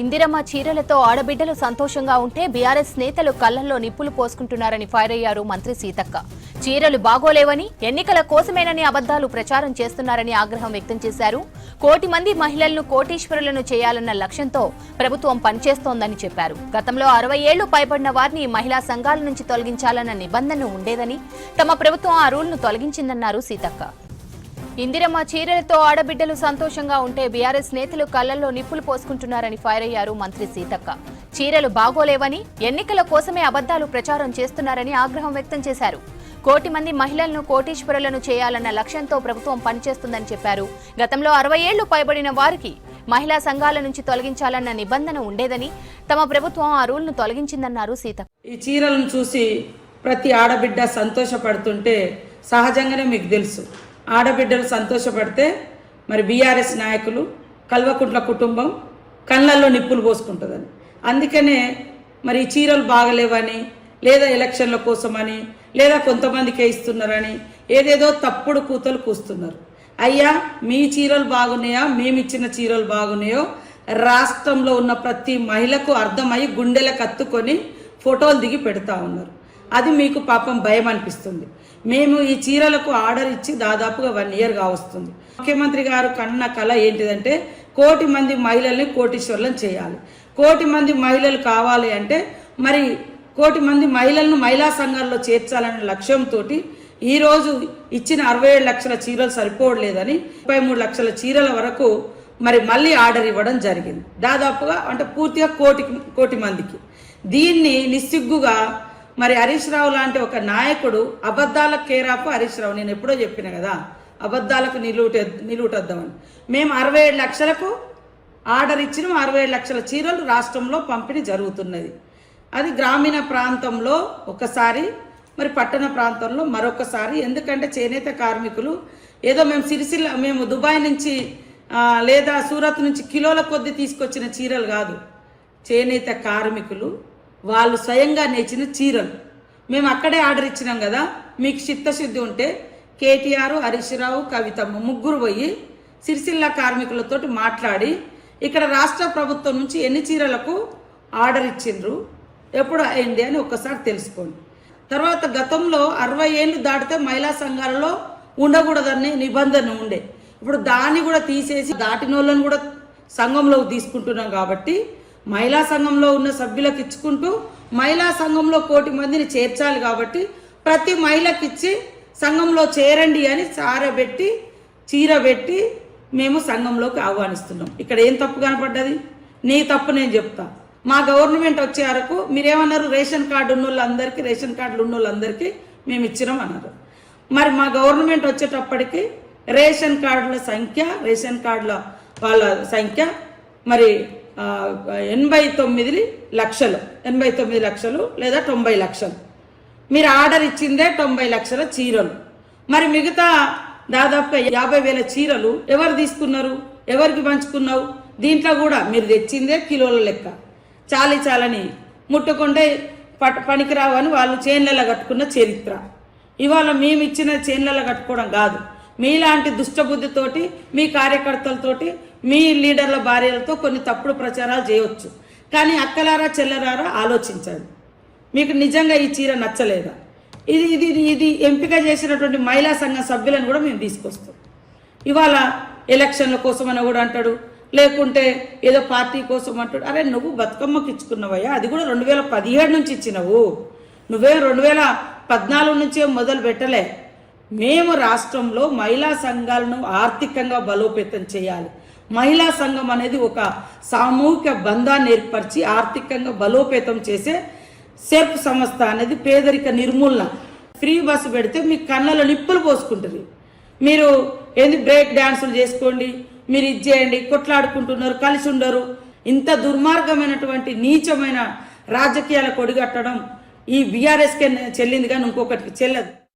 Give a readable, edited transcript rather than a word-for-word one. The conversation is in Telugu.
ఇందిరమ్మ చీరలతో ఆడబిడ్డలు సంతోషంగా ఉంటే బీఆర్ఎస్ నేతలు కళ్లల్లో నిప్పులు పోసుకుంటున్నారని ఫైర్ అయ్యారు మంత్రి సీతక్క. చీరలు బాగోలేవని, ఎన్నికల కోసమేనని అబద్దాలు ప్రచారం చేస్తున్నారని ఆగ్రహం వ్యక్తం చేశారు. 1 కోటి మంది మహిళలను కోటీశ్వరులను చేయాలన్న లక్ష్యంతో ప్రభుత్వం పనిచేస్తోందని చెప్పారు. గతంలో 60 ఏళ్లు పైబడిన వారిని మహిళా సంఘాల నుంచి తొలగించాలన్న నిబంధన ఉండేదని, తమ ప్రభుత్వం ఆ రూల్ను తొలగించిందన్నారు సీతక్క. ఇందిరమ్మ చీరలతో ఆడబిడ్డలు సంతోషంగా ఉంటే బీఆర్ఎస్ నేతలు కళ్లల్లో నిప్పులు పోసుకుంటున్నారని ఫైర్ అయ్యారు మంత్రి సీతక్క. చీరలు బాగోలేవని, ఎన్నికల కోసమే అబద్దాలు ప్రచారం చేస్తున్నారని ఆగ్రహం వ్యక్తం చేశారు. 1 కోటి మంది మహిళలను కోటీశ్వరులను చేయాలన్న లక్ష్యంతో ప్రభుత్వం పనిచేస్తుందని చెప్పారు. గతంలో 60 ఏళ్లు పైబడిన వారికి మహిళా సంఘాల నుంచి తొలగించాలన్న నిబంధన ఉండేదని, తమ ప్రభుత్వం ఆ రూల్ను తొలగించిందన్నారు సీతక్క. ఈ చీరలను చూసి ప్రతి ఆడబిడ్డ సంతోషపడుతుంటే సహజంగానే మీకు తెలుసు, ఆడబిడ్డలు సంతోషపడితే మరి బీఆర్ఎస్ నాయకులు, కల్వకుంట్ల కుటుంబం కళ్ళల్లో నిప్పులు పోసుకుంటుందని. అందుకనే మరి ఈ చీరలు బాగలేవని, లేదా ఎలక్షన్ల కోసమని, లేదా కొంతమందికే ఇస్తున్నారని ఏదేదో తప్పుడు కూతలు కూస్తున్నారు. అయ్యా, మీ చీరలు బాగున్నాయా, మేమిచ్చిన చీరలు బాగున్నాయో రాష్ట్రంలో ఉన్న ప్రతి మహిళకు అర్థమై గుండెలకు కత్తుకొని ఫోటోలు దిగి పెడతా ఉన్నారు. అది మీకు పాపం భయం అనిపిస్తుంది. మేము ఈ చీరలకు ఆర్డర్ ఇచ్చి దాదాపుగా 1 ఇయర్ కావస్తుంది. ముఖ్యమంత్రి గారు కన్న కళ ఏంటిదంటే 1 కోటి మంది మహిళల్ని కోటీశ్వరులను చేయాలి. 1 కోటి మంది మహిళలు కావాలి అంటే మరి 1 కోటి మంది మహిళలను మహిళా సంఘాల్లో చేర్చాలనే లక్ష్యంతో ఈరోజు ఇచ్చిన 67 లక్షల చీరలు సరిపోవట్లేదని 33 లక్షల చీరల వరకు మరి మళ్ళీ ఆర్డర్ ఇవ్వడం జరిగింది. దాదాపుగా అంటే పూర్తిగా 1 కోటి మందికి. దీన్ని నిస్సిగ్గుగా మరి హరీష్ రావు లాంటి ఒక నాయకుడు, అబద్ధాలకు కేరాపు హరీష్ రావు, నేను ఎప్పుడో చెప్పిన కదా, అబద్ధాలకు నిలువుటద్దామని. మేము 67 లక్షలకు ఆర్డర్ ఇచ్చినాం. 67 లక్షల చీరలు రాష్ట్రంలో పంపిణీ జరుగుతున్నది. అది గ్రామీణ ప్రాంతంలో ఒకసారి, మరి పట్టణ ప్రాంతంలో మరొకసారి. ఎందుకంటే చేనేత కార్మికులు ఏదో మేము దుబాయ్ నుంచి లేదా సూరత్ నుంచి కిలోల కొద్ది తీసుకొచ్చిన చీరలు కాదు. చేనేత కార్మికులు వాళ్ళు స్వయంగా నేర్చిన చీరలు మేము అక్కడే ఆర్డర్ ఇచ్చినాం కదా. మీకు చిత్తశుద్ధి ఉంటే కేటీఆర్, హరీష్ రావు, కవితమ్మ ముగ్గురు పోయి సిరిసిల్ల కార్మికులతో మాట్లాడి ఇక్కడ రాష్ట్ర ప్రభుత్వం నుంచి ఎన్ని చీరలకు ఆర్డర్ ఇచ్చిండ్రు, ఎప్పుడు అయింది అని ఒక్కసారి తెలుసుకోండి. తర్వాత గతంలో 60 ఏళ్ళు దాటితే మహిళా సంఘాలలో ఉండకూడదనే నిబంధన ఉండే. ఇప్పుడు దాన్ని కూడా తీసేసి దాటిన వాళ్ళని కూడా సంఘంలోకి తీసుకుంటున్నాం. కాబట్టి మహిళా సంఘంలో ఉన్న సభ్యులకు ఇచ్చుకుంటూ మహిళా సంఘంలో 1 కోటి మందిని చేర్చాలి. కాబట్టి ప్రతి మహిళకి ఇచ్చి సంఘంలో చేరండి అని సారబెట్టి చీర పెట్టి మేము సంఘంలోకి ఆహ్వానిస్తున్నాం. ఇక్కడ ఏం తప్పు కనపడ్డది? నీ తప్పు నేను చెప్తా. మా గవర్నమెంట్ వచ్చే వరకు మీరేమన్నారు, రేషన్ కార్డు ఉన్న వాళ్ళందరికీ, రేషన్ కార్డులు ఉన్న వాళ్ళందరికీ మేము ఇచ్చినాం అన్నారు. మరి మా గవర్నమెంట్ వచ్చేటప్పటికి రేషన్ కార్డుల సంఖ్య, రేషన్ కార్డుల వాళ్ళ సంఖ్య మరి 89 లక్షలు, 89 లక్షలు లేదా 90 లక్షలు. మీరు ఆర్డర్ ఇచ్చిందే 90 లక్షల చీరలు. మరి మిగతా దాదాపుగా 50,000 చీరలు ఎవరు తీసుకున్నారు, ఎవరికి పంచుకున్నావు? దీంట్లో కూడా మీరు తెచ్చిందే కిలోల లెక్క. చాలని ముట్టుకుంటే పనికిరావు అని వాళ్ళు చేన్లలో కట్టుకున్న చరిత్ర. ఇవాళ మేము ఇచ్చిన చేన్లలో కట్టుకోవడం కాదు. మీలాంటి దుష్టబుద్ధితోటి, మీ కార్యకర్తలతోటి, మీ లీడర్ల భార్యలతో కొన్ని తప్పుడు ప్రచారాలు చేయవచ్చు. కానీ అక్కలారా చెల్లరారా ఆలోచించండి. మీకు నిజంగా ఈ చీర నచ్చలేదా? ఇది ఎంపిక చేసినటువంటి మహిళా సంఘం సభ్యులను కూడా మేము తీసుకొస్తాం. ఇవాళ ఎలక్షన్ల కోసమని కూడా అంటాడు, లేకుంటే ఏదో పార్టీ కోసం అంటాడు. అరే, నువ్వు బతుకమ్మకి ఇచ్చుకున్నావయ్యా, అది కూడా 2017 నుంచి ఇచ్చినావు. నువ్వే 2014 నుంచే మొదలు పెట్టలే. మేము రాష్ట్రంలో మహిళా సంఘాలను ఆర్థికంగా బలోపేతం చేయాలి. మహిళా సంఘం అనేది ఒక సామూహిక బంధాన్ని ఏర్పరిచి ఆర్థికంగా బలోపేతం చేసే సెర్ప్ సంస్థ అనేది పేదరిక నిర్మూలన. ఫ్రీ బస్సు పెడితే మీ కళ్ళలో నిప్పులు పోసుకుంటుంది. మీరు ఏంది బ్రేక్ డాన్సులు చేసుకోండి, మీరు ఇది చేయండి, కొట్లాడుకుంటున్నారు, కలిసి ఉండరు. ఇంత దుర్మార్గమైనటువంటి నీచమైన రాజకీయాలకు ఒడిగట్టడం ఈ బీఆర్ఎస్కే చెల్లింది కానీ ఇంకొకటికి చెల్లదు.